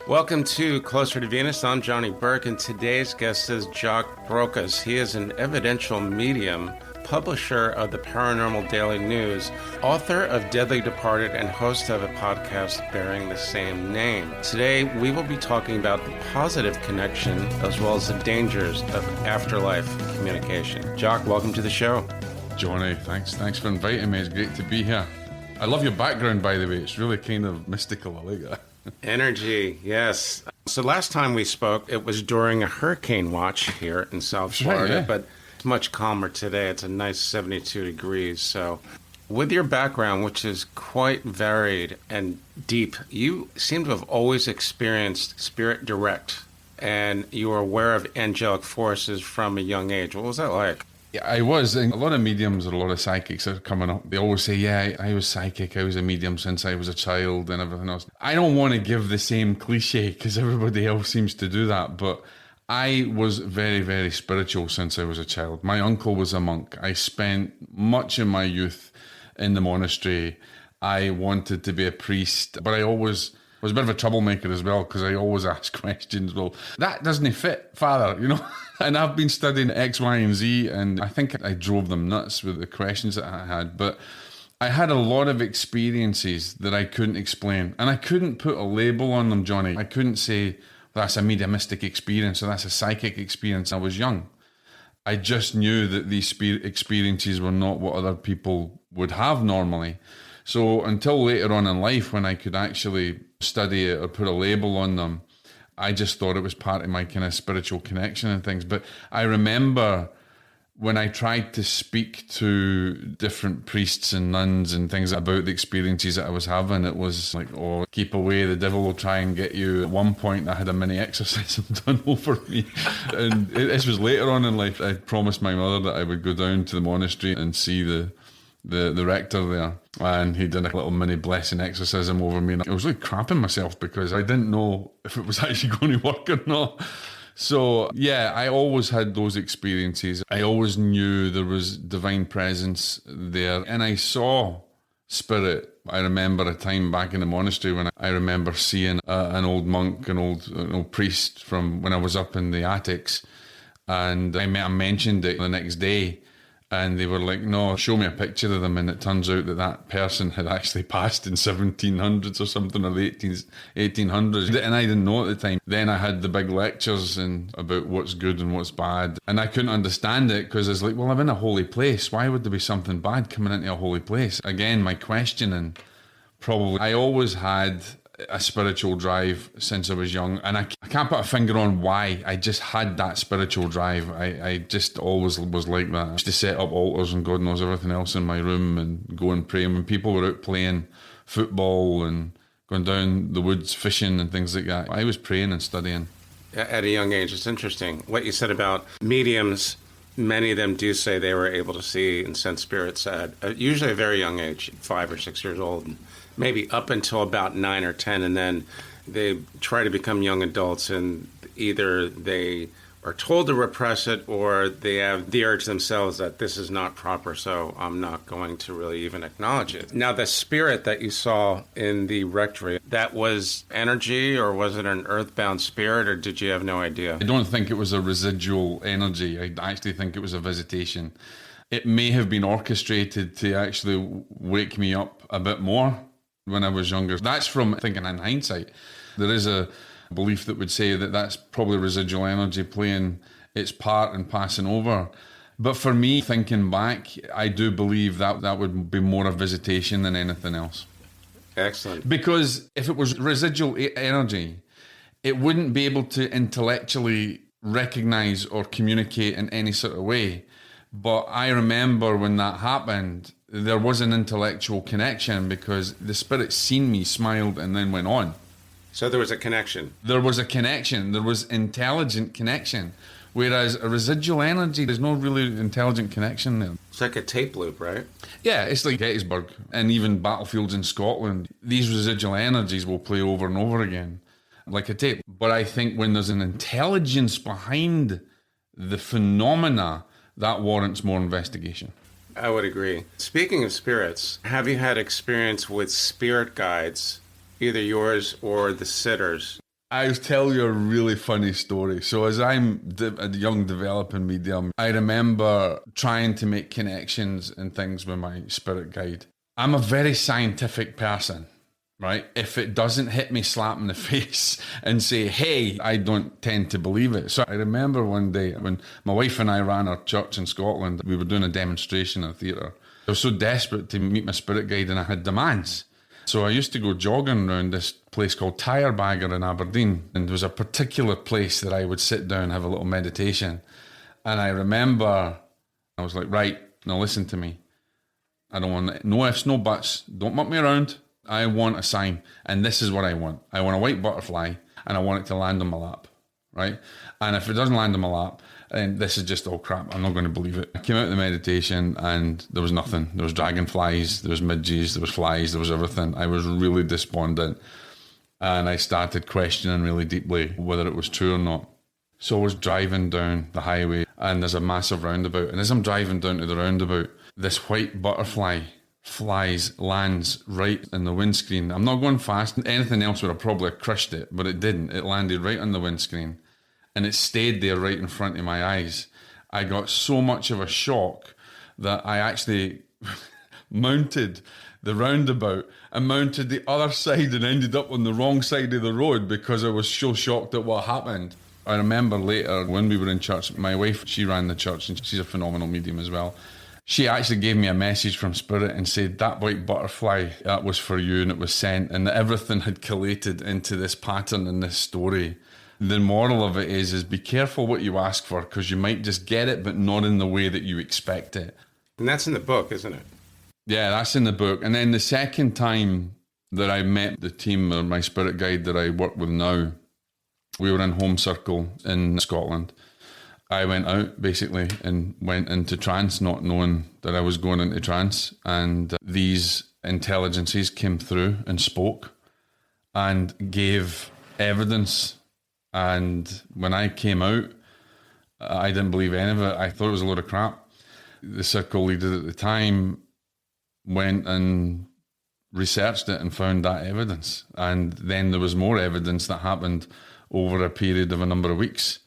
Welcome to Closer to Venus. I'm Johnny Burke, and today's guest is Jock Brocas. He is an evidential medium, publisher of the Paranormal Daily News, author of Deadly Departed, and host of a podcast bearing the same name. Today, we will be talking about the positive connection as well as the dangers of afterlife communication. Jock, welcome to the show. Johnny, thanks for inviting me. It's great to be here. I love your background, by the way. It's really kind of mystical. I like that. Energy, yes. So last time we spoke, it was during a hurricane watch here in South Florida, but it's much calmer today. It's a nice 72 degrees. So with your background, which is quite varied and deep, you seem to have always experienced spirit direct, and you were aware of angelic forces from a young age. What was that like? Yeah, I was. And a lot of mediums or a lot of psychics are coming up. They always say, yeah, I was psychic. I was a medium since I was a child and everything else. I don't want to give the same cliche because everybody else seems to do that. But I was very, very spiritual since I was a child. My uncle was a monk. I spent much of my youth in the monastery. I wanted to be a priest, but I always was a bit of a troublemaker as well because I always ask questions. Well, that doesn't fit, Father, you know? And I've been studying X, Y, and Z, and I think I drove them nuts with the questions that I had. But I had a lot of experiences that I couldn't explain, and I couldn't put a label on them, Johnny. I couldn't say, that's a mediumistic experience or that's a psychic experience. I was young. I just knew that these experiences were not what other people would have normally. So until later on in life, when I could actually study it or put a label on them, I just thought it was part of my kind of spiritual connection and things. But I remember when I tried to speak to different priests and nuns and things about the experiences that I was having, it was like, oh, keep away, the devil will try and get you. At one point, I had a mini exorcism done over me. And this was later on in life. I promised my mother that I would go down to the monastery and see the rector there, and he did a little mini blessing exorcism over me, and I was really crapping myself because I didn't know if it was actually going to work or not. So yeah, I always had those experiences. I always knew there was divine presence there, and I saw spirit. I remember a time back in the monastery when I remember seeing an old monk, an old priest from when I was up in the attics, and I mentioned it the next day. And they were like, no, show me a picture of them. And it turns out that person had actually passed in 1700s or something, or the 1800s. And I didn't know at the time. Then I had the big lectures about what's good and what's bad. And I couldn't understand it because I was like, well, I'm in a holy place. Why would there be something bad coming into a holy place? Again, my questioning, probably. I always had a spiritual drive since I was young, and I can't put a finger on why. I just had that spiritual drive. I just always was like that. I used to set up altars and God knows everything else in my room and go and pray. And when people were out playing football and going down the woods fishing and things like that, I was praying and studying. At a young age, it's interesting what you said about mediums. Many of them do say they were able to see and sense spirits at usually a very young age, 5 or 6 years old, maybe up until about 9 or 10, and then they try to become young adults, and either they are told to repress it or they have the urge themselves that this is not proper, so I'm not going to really even acknowledge it. Now, the spirit that you saw in the rectory, that was energy, or was it an earthbound spirit, or did you have no idea? I don't think it was a residual energy. I actually think it was a visitation. It may have been orchestrated to actually wake me up a bit more when I was younger. That's from thinking in hindsight. There is a belief that would say that that's probably residual energy playing its part and passing over. But for me, thinking back, I do believe that would be more a visitation than anything else. Excellent. Because if it was residual energy, it wouldn't be able to intellectually recognize or communicate in any sort of way. But I remember when that happened, there was an intellectual connection because the spirit seen me, smiled, and then went on. So there was a connection. There was a connection. There was intelligent connection. Whereas a residual energy, there's no really intelligent connection there. It's like a tape loop, right? Yeah, it's like Gettysburg and even battlefields in Scotland. These residual energies will play over and over again like a tape. But I think when there's an intelligence behind the phenomena, that warrants more investigation. I would agree. Speaking of spirits, have you had experience with spirit guides, either yours or the sitters? I'll tell you a really funny story. So as I'm a young developing medium, I remember trying to make connections and things with my spirit guide. I'm a very scientific person, right? If it doesn't hit me slap in the face and say, hey, I don't tend to believe it. So I remember one day when my wife and I ran our church in Scotland, we were doing a demonstration in a theatre. I was so desperate to meet my spirit guide and I had demands. So I used to go jogging around this place called Tire Bagger in Aberdeen. And there was a particular place that I would sit down and have a little meditation. And I remember I was like, right, now listen to me. I don't want no ifs, no buts. Don't muck me around. I want a sign. And this is what I want. I want a white butterfly and I want it to land on my lap, right? And if it doesn't land on my lap, then this is just all crap. I'm not going to believe it. I came out of the meditation and there was nothing. There was dragonflies, there was midges, there was flies, there was everything. I was really despondent. And I started questioning really deeply whether it was true or not. So I was driving down the highway and there's a massive roundabout. And as I'm driving down to the roundabout, this white butterfly lands right in the windscreen. I'm not going fast. Anything else would have probably crushed it, but it didn't. It landed right on the windscreen. And it stayed there right in front of my eyes. I got so much of a shock that I actually mounted the roundabout and mounted the other side and ended up on the wrong side of the road because I was so shocked at what happened. I remember later when we were in church, my wife, she ran the church and she's a phenomenal medium as well. She actually gave me a message from Spirit and said that white butterfly, that was for you and it was sent, and that everything had collated into this pattern in this story. The moral of it is be careful what you ask for because you might just get it, but not in the way that you expect it. And that's in the book, isn't it? Yeah, that's in the book. And then the second time that I met the team or my spirit guide that I work with now, we were in Home Circle in Scotland. I went out basically and went into trance, not knowing that I was going into trance. And these intelligences came through and spoke and gave evidence. And when I came out, I didn't believe any of it. I thought it was a load of crap. The circle leader at the time went and researched it and found that evidence. And then there was more evidence that happened over a period of a number of weeks,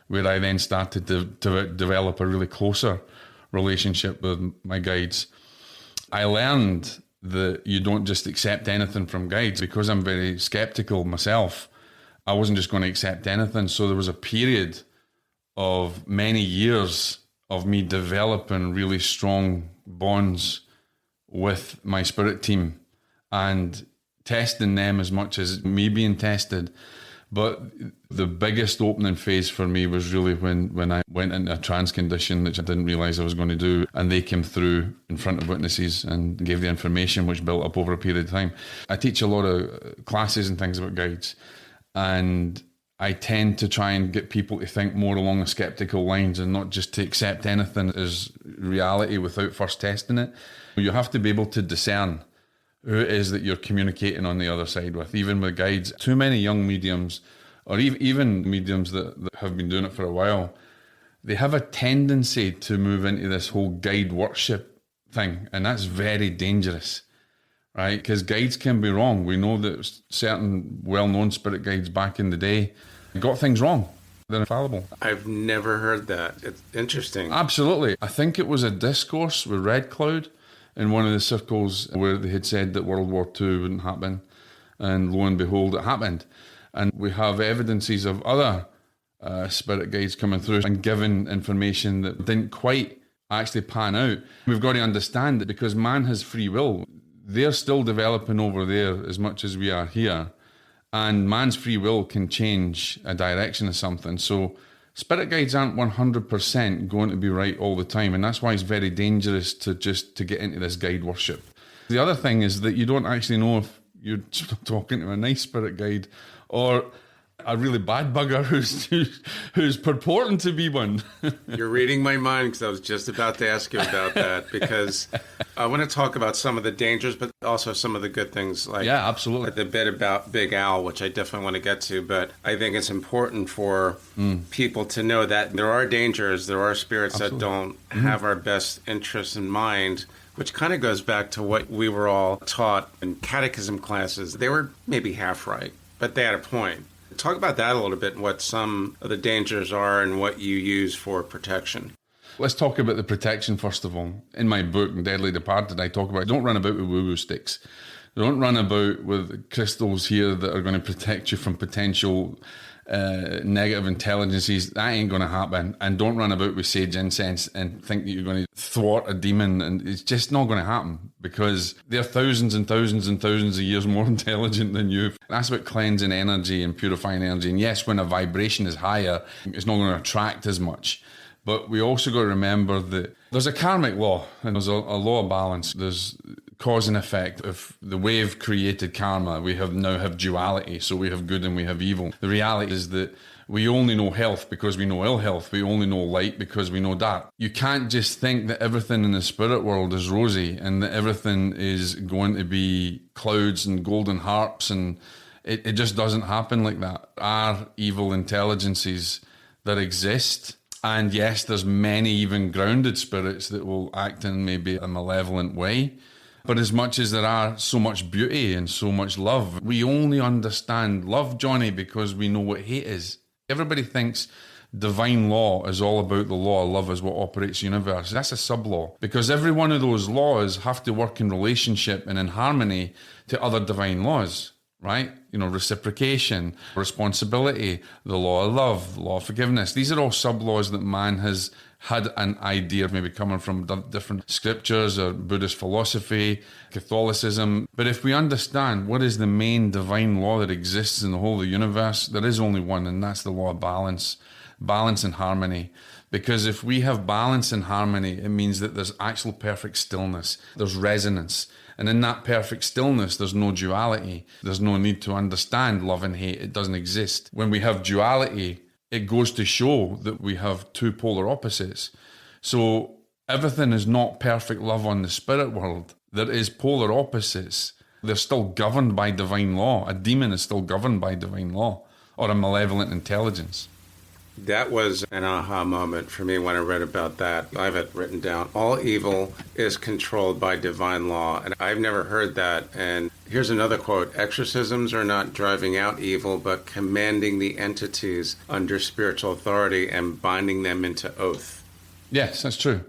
where I then started to develop a really closer relationship with my guides. I learned that you don't just accept anything from guides. Because I'm very skeptical myself, I wasn't just going to accept anything. So there was a period of many years of me developing really strong bonds with my spirit team and testing them as much as me being tested. But the biggest opening phase for me was really when I went into a trance condition, which I didn't realise I was going to do, and they came through in front of witnesses and gave the information which built up over a period of time. I teach a lot of classes and things about guides, and I tend to try and get people to think more along the skeptical lines and not just to accept anything as reality without first testing it. You have to be able to discern who it is that you're communicating on the other side with, even with guides. Too many young mediums, or even mediums that have been doing it for a while, they have a tendency to move into this whole guide worship thing, and that's very dangerous, right? Because guides can be wrong. We know that certain well-known spirit guides back in the day got things wrong. They're infallible. I've never heard that. It's interesting. Absolutely. I think it was a discourse with Red Cloud in one of the circles where they had said that World War II wouldn't happen, and lo and behold, it happened. And we have evidences of other spirit guides coming through and giving information that didn't quite actually pan out. We've got to understand that because man has free will, they're still developing over there as much as we are here, and man's free will can change a direction of something. So spirit guides aren't 100% going to be right all the time, and that's why it's very dangerous to get into this guide worship. The other thing is that you don't actually know if you're talking to a nice spirit guide or a really bad bugger who's purporting to be one. You're reading my mind, because I was just about to ask you about that, because I want to talk about some of the dangers, but also some of the good things, like yeah, absolutely, the bit about Big Al, which I definitely want to get to. But I think it's important for people to know that there are dangers, there are spirits that don't have our best interests in mind, which kind of goes back to what we were all taught in catechism classes. They were maybe half right, but they had a point. Talk about that a little bit, and what some of the dangers are and what you use for protection. Let's talk about the protection first of all. In my book, Deadly Departed, I talk about don't run about with woo-woo sticks. Don't run about with crystals here that are going to protect you from potential negative intelligences. That ain't going to happen. And don't run about with sage incense and think that you're going to thwart a demon. And it's just not going to happen, because they're thousands and thousands and thousands of years more intelligent than you. That's about cleansing energy and purifying energy. And yes, when a vibration is higher, it's not going to attract as much. But we also got to remember that there's a karmic law and there's a law of balance. There's cause and effect. If the wave created karma, we now have duality. So we have good and we have evil. The reality is that we only know health because we know ill health. We only know light because we know dark. You can't just think that everything in the spirit world is rosy and that everything is going to be clouds and golden harps. And it just doesn't happen like that. Are evil intelligences that exist. And yes, there's many even grounded spirits that will act in maybe a malevolent way. But as much as there are so much beauty and so much love, we only understand love, Johnny, because we know what hate is. Everybody thinks divine law is all about the law of love is what operates the universe. That's a sub-law, because every one of those laws have to work in relationship and in harmony to other divine laws, right? Reciprocation, responsibility, the law of love, the law of forgiveness. These are all sub-laws that man has had an idea of, maybe coming from different scriptures or Buddhist philosophy, Catholicism. But if we understand what is the main divine law that exists in the whole of the universe, there is only one, and that's the law of balance and harmony. Because if we have balance and harmony, it means that there's actual perfect stillness, there's resonance. And in that perfect stillness, there's no duality. There's no need to understand love and hate. It doesn't exist. When we have duality, it goes to show that we have two polar opposites. So everything is not perfect love on the spirit world. There is polar opposites. They're still governed by divine law. A demon is still governed by divine law, or a malevolent intelligence. That was an aha moment for me when I read about that. I have it written down. All evil is controlled by divine law. And I've never heard that. And here's another quote. Exorcisms are not driving out evil, but commanding the entities under spiritual authority and binding them into oath. Yes, that's true.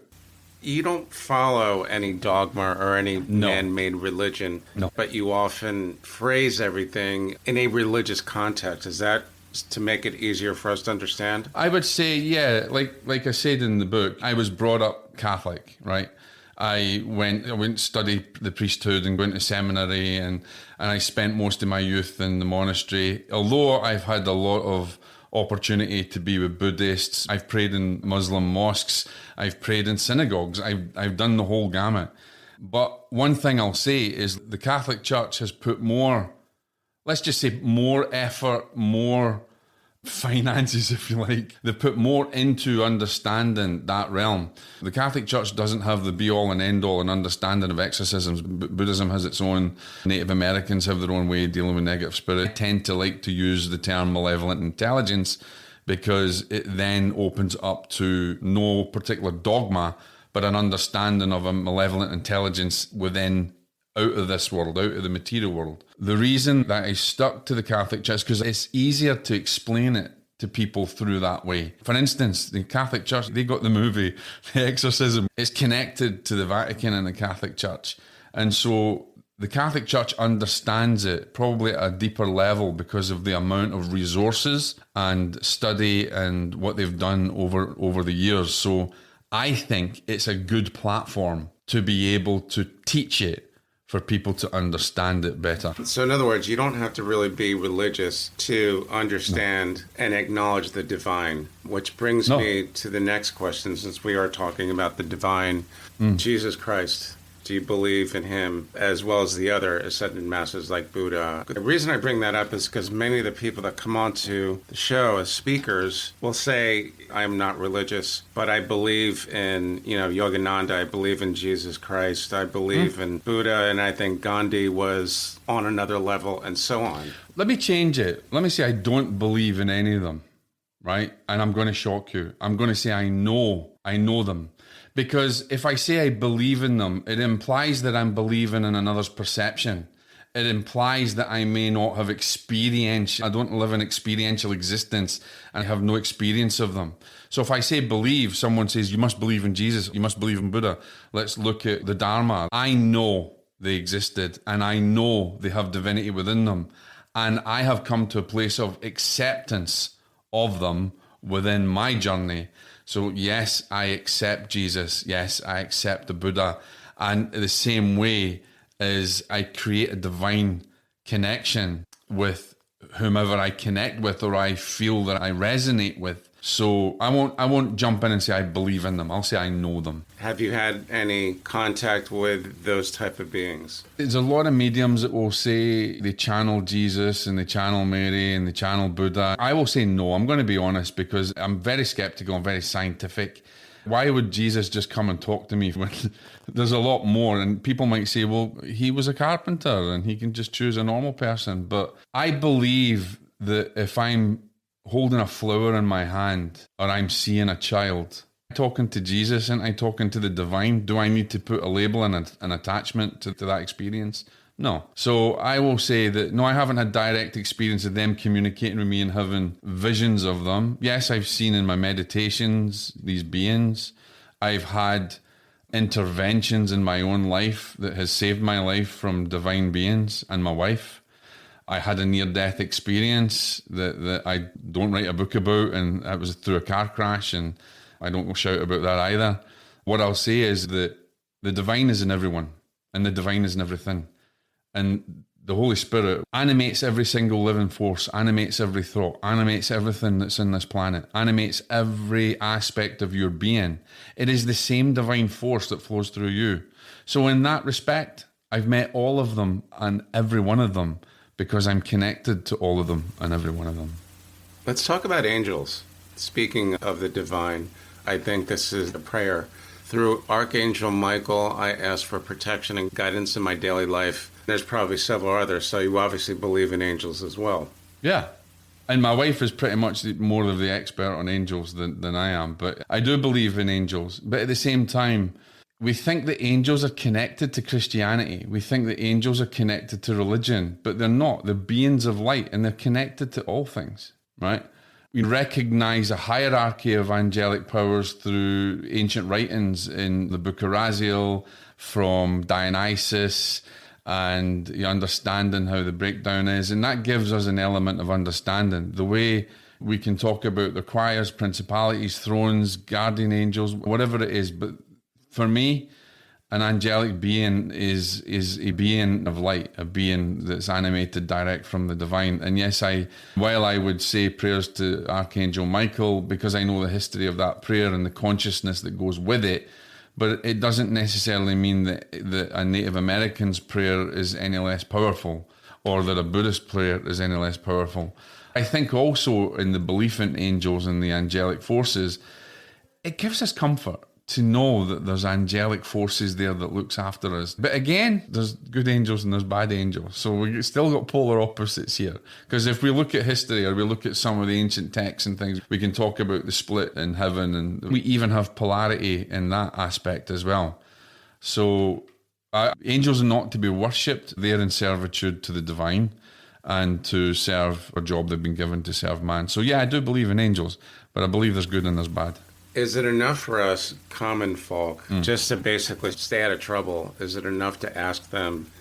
You don't follow any dogma or any man-made religion, but you often phrase everything in a religious context. Is that to make it easier for us to understand? I would say, yeah, like I said in the book, I was brought up Catholic, right? I went to study the priesthood and went to seminary, and I spent most of my youth in the monastery. Although I've had a lot of opportunity to be with Buddhists, I've prayed in Muslim mosques, I've prayed in synagogues, I've done the whole gamut. But one thing I'll say is the Catholic Church has put more, let's just say more effort, more finances, if you like. They put more into understanding that realm. The Catholic Church doesn't have the be-all and end-all and understanding of exorcisms. Buddhism has its own. Native Americans have their own way of dealing with negative spirit. I tend to like to use the term malevolent intelligence because it then opens up to no particular dogma, but an understanding of a malevolent intelligence within, out of this world, out of the material world. The reason that I stuck to the Catholic Church, because it's easier to explain it to people through that way. For instance, the Catholic Church, they got the movie, The Exorcism. It's connected to the Vatican and the Catholic Church. And so the Catholic Church understands it probably at a deeper level because of the amount of resources and study and what they've done over the years. So I think it's a good platform to be able to teach it for people to understand it better. So in other words, you don't have to really be religious to understand and acknowledge the divine, which brings me to the next question, since we are talking about the divine, Jesus Christ. Do you believe in him as well as the other ascended masters like Buddha? The reason I bring that up is because many of the people that come onto the show as speakers will say, I'm not religious, but I believe in, Yogananda, I believe in Jesus Christ, I believe in Buddha, and I think Gandhi was on another level, and so on. Let me change it. Let me say I don't believe in any of them, right? And I'm going to shock you. I'm going to say I know them. Because if I say I believe in them, it implies that I'm believing in another's perception. it implies that I may not have I don't live an experiential existence and have no experience of them. So if I say believe, someone says, you must believe in Jesus, you must believe in Buddha. Let's look at the Dharma. I know they existed and I know they have divinity within them. And I have come to a place of acceptance of them within my journey. So yes, I accept Jesus. Yes, I accept the Buddha. And the same way as I create a divine connection with whomever I connect with or I feel that I resonate with. So I won't jump in and say I believe in them. I'll say I know them. Have you had any contact with those type of beings? There's a lot of mediums that will say they channel Jesus and they channel Mary and they channel Buddha. I will say no. I'm going to be honest because I'm very skeptical and very scientific. Why would Jesus just come and talk to me when there's a lot more? And people might say, well, he was a carpenter and he can just choose a normal person. But I believe that if I'm holding a flower in my hand or I'm seeing a child, talking to Jesus and I'm talking to the divine, do I need to put a label and an attachment to that experience? No. So I will say that, no, I haven't had direct experience of them communicating with me and having visions of them. Yes, I've seen in my meditations these beings. I've had interventions in my own life that has saved my life from divine beings and my wife. I had a near-death experience that I don't write a book about, and it was through a car crash, and I don't shout about that either. What I'll say is that the divine is in everyone, and the divine is in everything. And the Holy Spirit animates every single living force, animates every thought, animates everything that's in this planet, animates every aspect of your being. It is the same divine force that flows through you. So in that respect, I've met all of them and every one of them because I'm connected to all of them and every one of them. Let's talk about angels. Speaking of the divine, I think this is a prayer. Through Archangel Michael, I ask for protection and guidance in my daily life. There's probably several others, so you obviously believe in angels as well. Yeah. And my wife is pretty much more of the expert on angels than I am. But I do believe in angels. But at the same time, we think that angels are connected to Christianity. We think that angels are connected to religion, but they're not. They're beings of light, and they're connected to all things, right? We recognize a hierarchy of angelic powers through ancient writings in the Book of Raziel, from Dionysus, and the understanding how the breakdown is. And that gives us an element of understanding. The way we can talk about the choirs, principalities, thrones, guardian angels, whatever it is. But for me, an angelic being is a being of light, a being that's animated direct from the divine. And yes, while I would say prayers to Archangel Michael, because I know the history of that prayer and the consciousness that goes with it, but it doesn't necessarily mean that a Native American's prayer is any less powerful or that a Buddhist prayer is any less powerful. I think also in the belief in angels and the angelic forces, it gives us comfort to know that there's angelic forces there that looks after us. But again, there's good angels and there's bad angels. So we've still got polar opposites here. Because if we look at history or we look at some of the ancient texts and things, we can talk about the split in heaven, and we even have polarity in that aspect as well. So angels are not to be worshipped. They're in servitude to the divine and to serve a job they've been given to serve man. So yeah, I do believe in angels, but I believe there's good and there's bad. Is it enough for us common folk just to basically stay out of trouble? Is it enough to ask them,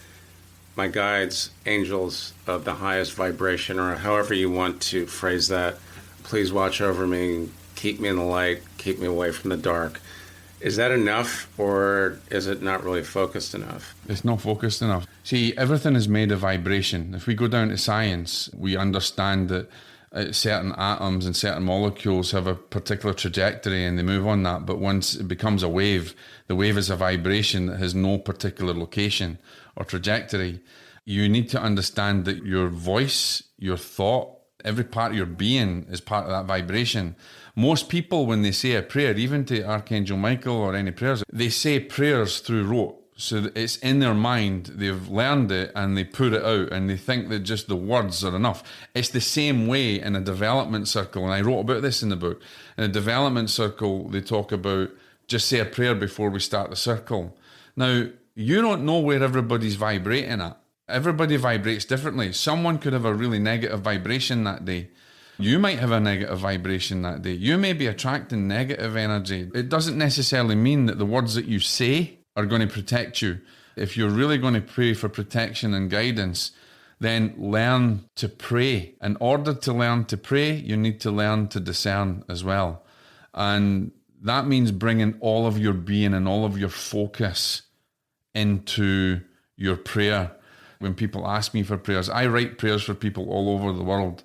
my guides, angels of the highest vibration, or however you want to phrase that, please watch over me, keep me in the light, keep me away from the dark? Is that enough, or is it not really focused enough? It's not focused enough. See, everything is made of vibration. If we go down to science, we understand that certain atoms and certain molecules have a particular trajectory and they move on that, but once it becomes a wave, the wave is a vibration that has no particular location or trajectory. You need to understand that your voice, your thought, every part of your being is part of that vibration. Most people, when they say a prayer, even to Archangel Michael or any prayers, they say prayers through rote. So that it's in their mind, they've learned it and they put it out and they think that just the words are enough. It's the same way in a development circle, and I wrote about this in the book. In a development circle, they talk about just say a prayer before we start the circle. Now, you don't know where everybody's vibrating at. Everybody vibrates differently. Someone could have a really negative vibration that day. You might have a negative vibration that day. You may be attracting negative energy. It doesn't necessarily mean that the words that you say are going to protect you. If you're really going to pray for protection and guidance, then learn to pray. In order to learn to pray, you need to learn to discern as well. And that means bringing all of your being and all of your focus into your prayer. When people ask me for prayers, I write prayers for people all over the world.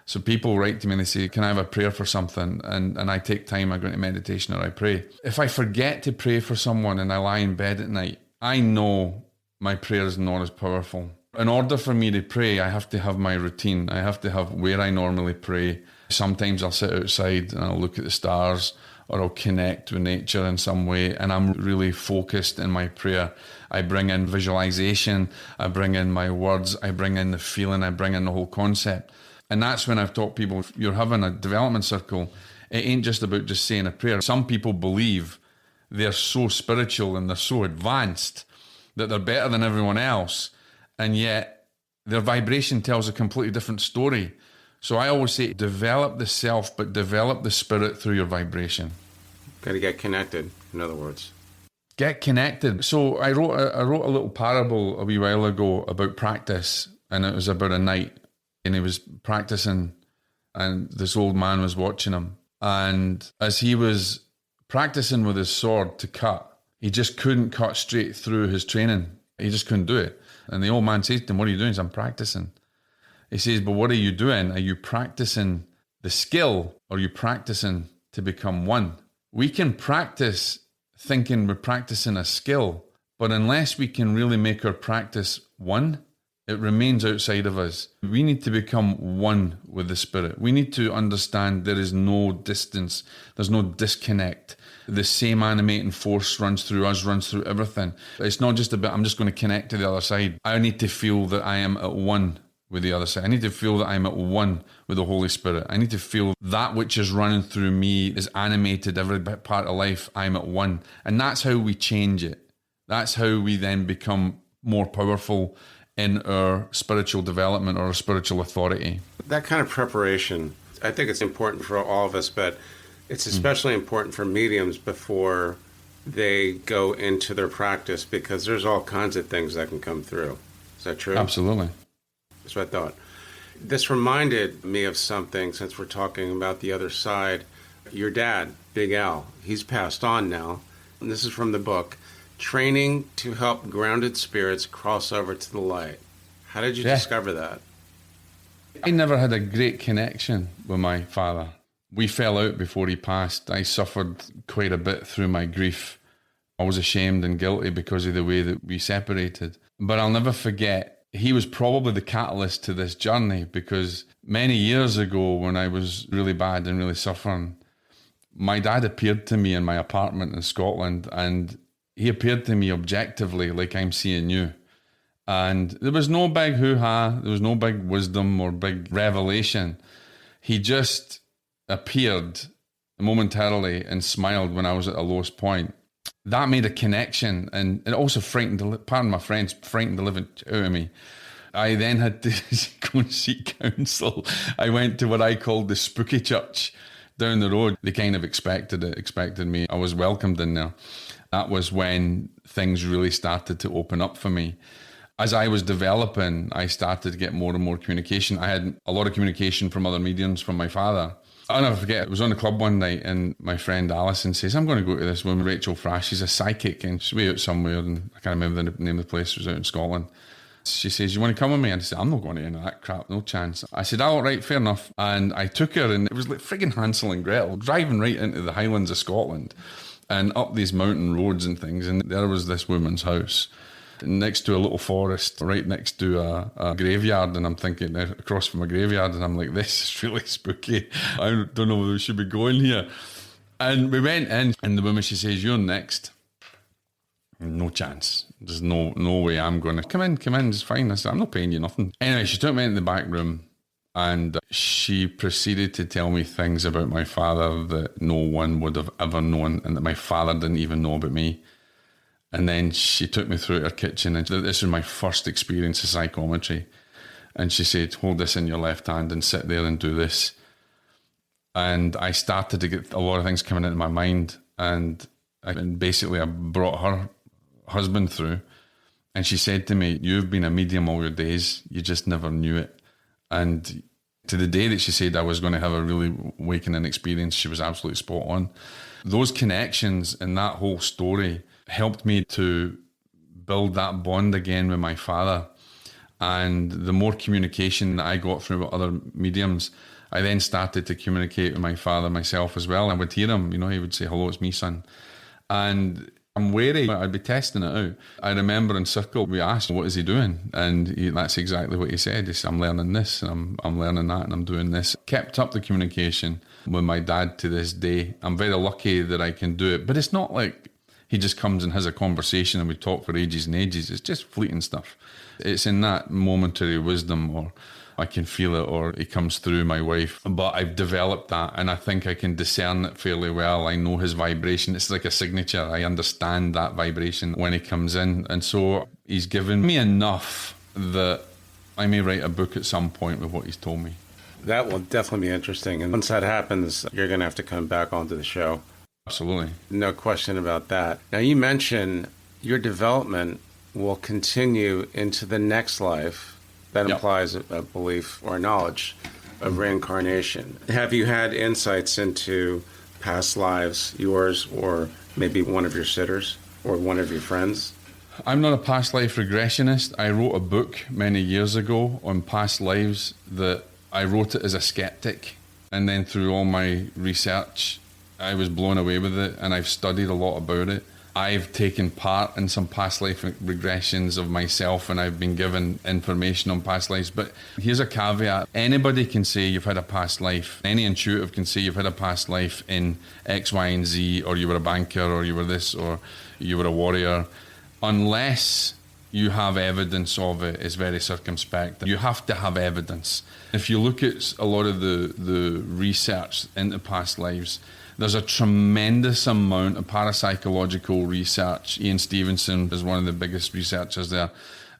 So people write to me and they say, can I have a prayer for something? And I take time, I go into meditation or I pray. If I forget to pray for someone and I lie in bed at night, I know my prayer is not as powerful. In order for me to pray, I have to have my routine. I have to have where I normally pray. Sometimes I'll sit outside and I'll look at the stars, or I'll connect with nature in some way, and I'm really focused in my prayer. I bring in visualization, I bring in my words, I bring in the feeling, I bring in the whole concept. And that's when I've taught people, if you're having a development circle, it ain't just about just saying a prayer. Some people believe they're so spiritual and they're so advanced that they're better than everyone else, and yet their vibration tells a completely different story. So I always say, develop the self, but develop the spirit through your vibration. Got to get connected, in other words. Get connected. So I wrote a little parable a wee while ago about practice, and it was about a knight, and he was practicing, and this old man was watching him. And as he was practicing with his sword to cut, he just couldn't cut straight through his training. He just couldn't do it. And the old man says to him, what are you doing? He says, I'm practicing. He says, but what are you doing? Are you practicing the skill, or are you practicing to become one? We can practice thinking we're practicing a skill, but unless we can really make our practice one, it remains outside of us. We need to become one with the spirit. We need to understand there is no distance. There's no disconnect. The same animating force runs through us, runs through everything. It's not just about, I'm just going to connect to the other side. I need to feel that I am at one with the other side. I need to feel that I'm at one with the Holy Spirit. I need to feel that which is running through me is animated every part of life. I'm at one. And that's how we change it. That's how we then become more powerful in our spiritual development or our spiritual authority. That kind of preparation, I think it's important for all of us, but it's especially important for mediums before they go into their practice, because there's all kinds of things that can come through. Is that true? Absolutely. That's what I thought. This reminded me of something, since we're talking about the other side. Your dad, Big Al, he's passed on now. And this is from the book, Training to Help Grounded Spirits Cross Over to the Light. How did you discover that? I never had a great connection with my father. We fell out before he passed. I suffered quite a bit through my grief. I was ashamed and guilty because of the way that we separated. But I'll never forget, he was probably the catalyst to this journey, because many years ago when I was really bad and really suffering, my dad appeared to me in my apartment in Scotland, and he appeared to me objectively like I'm seeing you. And there was no big hoo-ha, there was no big wisdom or big revelation. He just appeared momentarily and smiled when I was at a lowest point. That made a connection, and it also frightened, pardon my French, frightened the living out of me. I then had to go and seek counsel. I went to what I called the spooky church down the road. They kind of expected me. I was welcomed in there. That was when things really started to open up for me. As I was developing, I started to get more and more communication. I had a lot of communication from other mediums, from my father. I'll never forget, I was on the club one night and my friend Alison says, I'm going to go to this woman, Rachel Frash. She's a psychic and she's way out somewhere, and I can't remember the name of the place. It was out in Scotland. She says, you want to come with me? And I said, I'm not going to any of that crap, no chance. I said, all right, fair enough. And I took her, and it was like friggin' Hansel and Gretel, driving right into the Highlands of Scotland and up these mountain roads and things. And there was this woman's house next to a little forest, right next to a graveyard. And I'm thinking, across from a graveyard, and I'm like, this is really spooky. I don't know whether we should be going here. And we went in, and the woman, she says, you're next. No chance. There's no way I'm going to come in, it's fine. I said, I'm not paying you nothing. Anyway, she took me into the back room, and she proceeded to tell me things about my father that no one would have ever known, and that my father didn't even know about me. And then she took me through her kitchen, and this was my first experience of psychometry. And she said, hold this in your left hand and sit there and do this. And I started to get a lot of things coming into my mind. And basically I brought her husband through. And she said to me, you've been a medium all your days. You just never knew it. And to the day that she said I was going to have a really awakening experience, she was absolutely spot on. Those connections and that whole story helped me to build that bond again with my father. And the more communication that I got through with other mediums, I then started to communicate with my father myself as well. I would hear him, he would say, hello, it's me, son. And I'm wary, I'd be testing it out. I remember in Circle, we asked, what is he doing? And that's exactly what he said. He said, I'm learning this, and I'm learning that, and I'm doing this. Kept up the communication with my dad to this day. I'm very lucky that I can do it. But it's not like he just comes and has a conversation and we talk for ages and ages. It's just fleeting stuff. It's in that momentary wisdom, or I can feel it, or it comes through my wife. But I've developed that, and I think I can discern it fairly well. I know his vibration. It's like a signature. I understand that vibration when he comes in. And so he's given me enough that I may write a book at some point with what he's told me. That will definitely be interesting. And once that happens, you're going to have to come back onto the show. Absolutely. No question about that. Now, you mentioned your development will continue into the next life. That implies a belief or knowledge of reincarnation. Have you had insights into past lives, yours or maybe one of your sitters or one of your friends? I'm not a past life regressionist. I wrote a book many years ago on past lives that I wrote it as a skeptic. And then through all my research, I was blown away with it, and I've studied a lot about it. I've taken part in some past life regressions of myself, and I've been given information on past lives. But here's a caveat. Anybody can say you've had a past life. Any intuitive can say you've had a past life in X, Y, and Z, or you were a banker, or you were this, or you were a warrior. Unless you have evidence of it, it's very circumspect. You have to have evidence. If you look at a lot of the research into past lives, there's a tremendous amount of parapsychological research. Ian Stevenson is one of the biggest researchers there.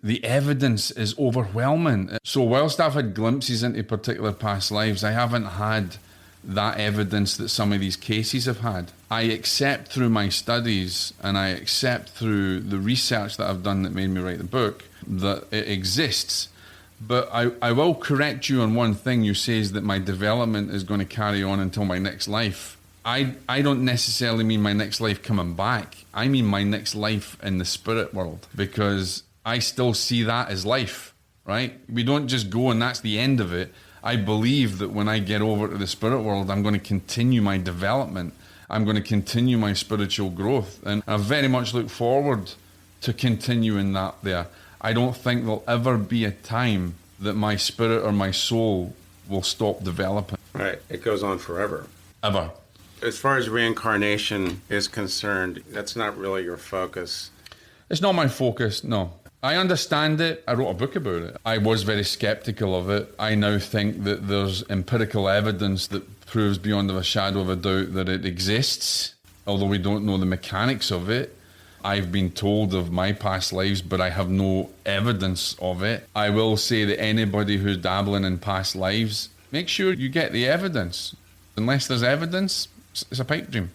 The evidence is overwhelming. So whilst I've had glimpses into particular past lives, I haven't had that evidence that some of these cases have had. I accept through my studies, and I accept through the research that I've done that made me write the book, that it exists. But I will correct you on one thing. You say is that my development is going to carry on until my next life. I don't necessarily mean my next life coming back. I mean my next life in the spirit world, because I still see that as life, right? We don't just go and that's the end of it. I believe that when I get over to the spirit world, I'm going to continue my development. I'm going to continue my spiritual growth. And I very much look forward to continuing that there. I don't think there'll ever be a time that my spirit or my soul will stop developing. Right. It goes on forever. Ever. As far as reincarnation is concerned, that's not really your focus. It's not my focus, no. I understand it. I wrote a book about it. I was very skeptical of it. I now think that there's empirical evidence that proves beyond a shadow of a doubt that it exists, although we don't know the mechanics of it. I've been told of my past lives, but I have no evidence of it. I will say that anybody who's dabbling in past lives, make sure you get the evidence. Unless there's evidence, it's a pipe dream.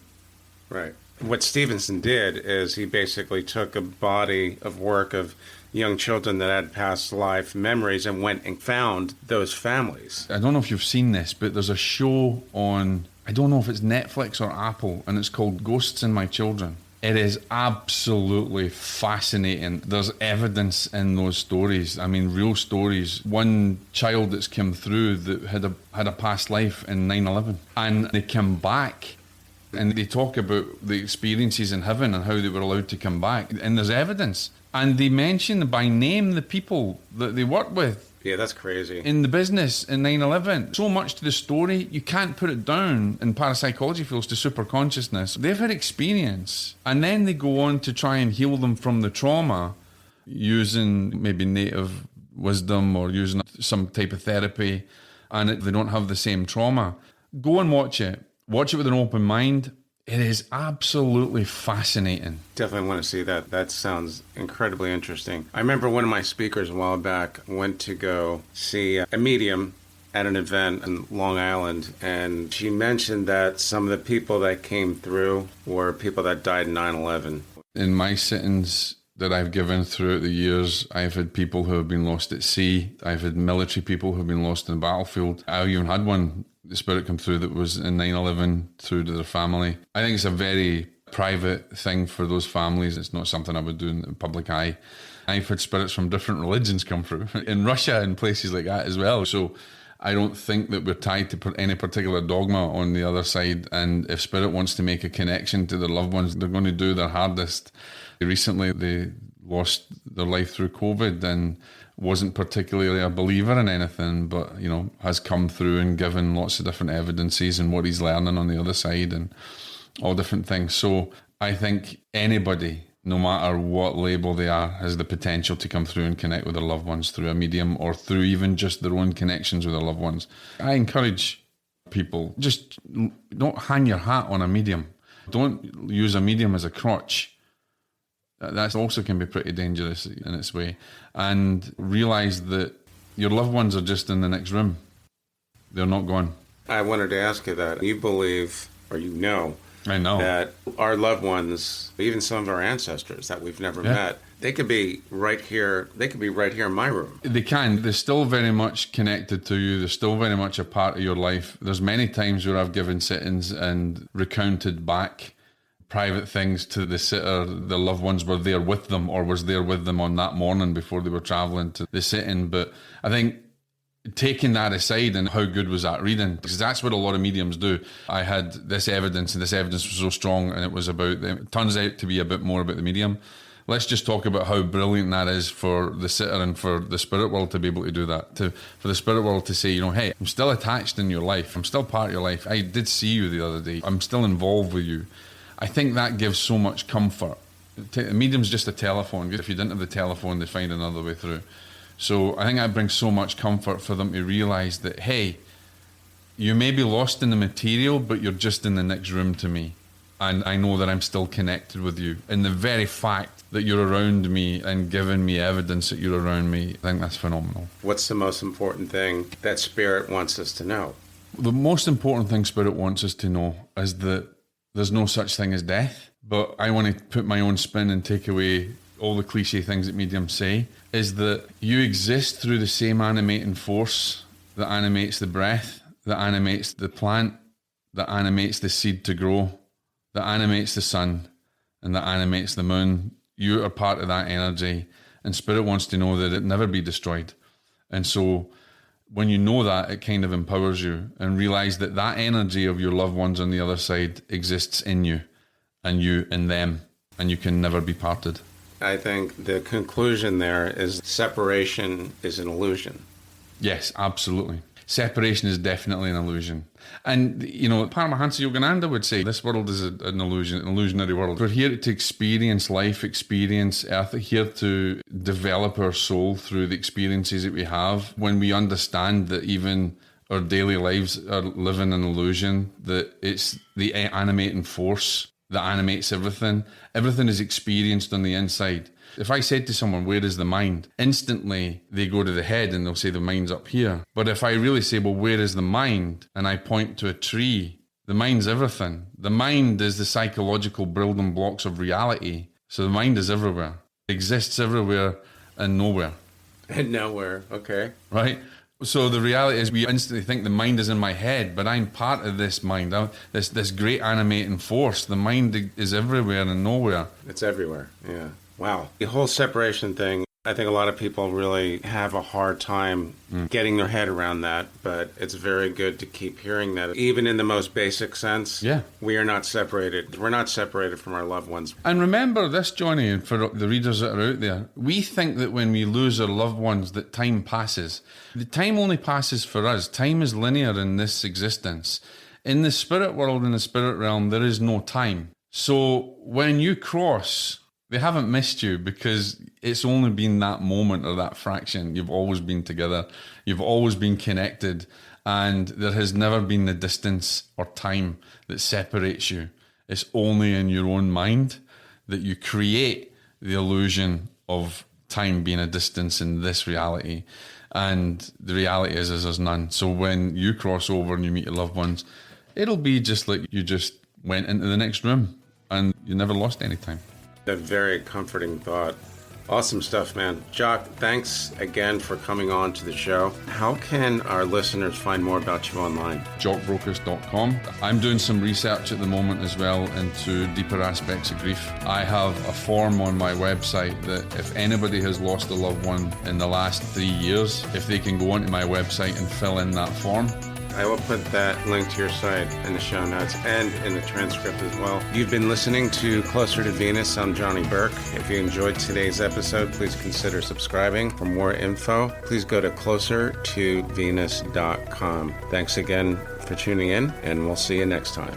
Right. What Stevenson did is he basically took a body of work of young children that had past life memories and went and found those families. I don't know if you've seen this, but there's a show on, I don't know if it's Netflix or Apple, and it's called Ghosts in My Children. It is absolutely fascinating. There's evidence in those stories. I mean, real stories. One child that's come through that had a past life in 9/11, and they come back, and they talk about the experiences in heaven and how they were allowed to come back. And there's evidence, and they mention by name the people that they work with. Yeah, that's crazy. In the business in 9/11. So much to the story, you can't put it down in parapsychology fields to super consciousness. They've had experience, and then they go on to try and heal them from the trauma using maybe native wisdom or using some type of therapy, and they don't have the same trauma. Go and watch it. Watch it with an open mind. It is absolutely fascinating. Definitely want to see that. That sounds incredibly interesting. I remember one of my speakers a while back went to go see a medium at an event in Long Island, and she mentioned that some of the people that came through were people that died in 9/11. In my sittings that I've given throughout the years, I've had people who have been lost at sea. I've had military people who have been lost in the battlefield. I even had one, the spirit come through, that was in 9/11 through to their family. I think it's a very private thing for those families. It's not something I would do in the public eye. I've had spirits from different religions come through in Russia and places like that as well. So I don't think that we're tied to any particular dogma on the other side. And if spirit wants to make a connection to their loved ones, they're going to do their hardest. Recently, they lost their life through COVID and wasn't particularly a believer in anything, but, you know, has come through and given lots of different evidences and what he's learning on the other side and all different things. So I think anybody, no matter what label they are, has the potential to come through and connect with their loved ones through a medium or through even just their own connections with their loved ones. I encourage people, just don't hang your hat on a medium. Don't use a medium as a crutch. That also can be pretty dangerous in its way. And realise that your loved ones are just in the next room. They're not gone. I wanted to ask you that. You believe, or you know, I know that our loved ones, even some of our ancestors that we've never met, they could be right here. They could be right here in my room. They can. They're still very much connected to you. They're still very much a part of your life. There's many times where I've given sittings and recounted back private things to the sitter. The loved ones were there with them or was there with them on that morning before they were travelling to the sitting. But I think taking that aside, and how good was that reading? Because that's what a lot of mediums do. I had this evidence, and this evidence was so strong, and it was about them. It turns out to be a bit more about the medium. Let's just talk about how brilliant that is for the sitter and for the spirit world to be able to do that. For the spirit world to say, you know, hey, I'm still attached in your life. I'm still part of your life. I did see you the other day. I'm still involved with you. I think that gives so much comfort. The medium's just a telephone. If you didn't have the telephone, they'd find another way through. So I think that brings so much comfort for them to realise that, hey, you may be lost in the material, but you're just in the next room to me. And I know that I'm still connected with you. And the very fact that you're around me and giving me evidence that you're around me, I think that's phenomenal. What's the most important thing that Spirit wants us to know? The most important thing Spirit wants us to know is that there's no such thing as death. But I want to put my own spin and take away all the cliche things that mediums say, is that you exist through the same animating force that animates the breath, that animates the plant, that animates the seed to grow, that animates the sun, and that animates the moon. You are part of that energy, and Spirit wants to know that it never be destroyed. And so when you know that, it kind of empowers you, and realize that that energy of your loved ones on the other side exists in you, and you in them, and you can never be parted. I think the conclusion there is separation is an illusion. Yes, absolutely. Separation is definitely an illusion. And, you know, Paramahansa Yogananda would say this world is an illusion, an illusionary world. We're here to experience life, experience earth, here to develop our soul through the experiences that we have. When we understand that even our daily lives are living an illusion, that it's the animating force that animates everything. Everything is experienced on the inside. If I said to someone, where is the mind? Instantly, they go to the head and they'll say the mind's up here. But if I really say, well, where is the mind? And I point to a tree, the mind's everything. The mind is the psychological building blocks of reality. So the mind is everywhere. It exists everywhere and nowhere. And nowhere, okay. Right? So the reality is we instantly think the mind is in my head, but I'm part of this mind, this great animating force. The mind is everywhere and nowhere. It's everywhere, yeah. Wow. The whole separation thing, I think a lot of people really have a hard time getting their head around that, but it's very good to keep hearing that. Even in the most basic sense, we are not separated. We're not separated from our loved ones. And remember this, Johnny, and for the readers that are out there, we think that when we lose our loved ones that time passes. The time only passes for us. Time is linear in this existence. In the spirit world, in the spirit realm, there is no time. So when you cross, they haven't missed you because it's only been that moment or that fraction. You've always been together. You've always been connected. And there has never been the distance or time that separates you. It's only in your own mind that you create the illusion of time being a distance in this reality. And the reality is there's none. So when you cross over and you meet your loved ones, it'll be just like you just went into the next room and you never lost any time. A very comforting thought. Awesome stuff, man. Jock, thanks again for coming on to the show. How can our listeners find more about you online? JockBrocas.com. I'm doing some research at the moment as well into deeper aspects of grief. I have a form on my website that if anybody has lost a loved one in the last 3 years, if they can go onto my website and fill in that form. I will put that link to your site in the show notes and in the transcript as well. You've been listening to Closer to Venus. I'm Johnny Burke. If you enjoyed today's episode, please consider subscribing. For more info, please go to closertovenus.com. Thanks again for tuning in, and we'll see you next time.